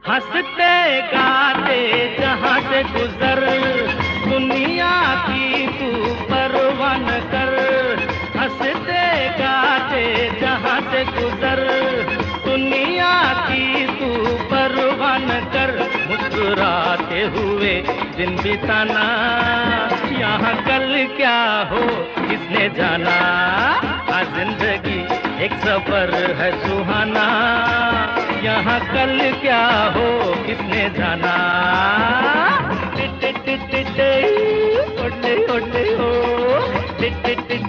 हंसते गाते जहाँ से गुजर, दुनिया की तू परवाह न कर। हंसते गाते जहाँ से गुजर, दुनिया की तू परवाह न कर। मुस्कुराते हुए दिन बिताना, यहाँ कल क्या हो किसने जाना। हाँ जिंदगी एक सफर है सुहाना, यहाँ कल क्या हो किसने जाना। टिट टिट टिट ओटे ओटे ओ, टिट टिट टिट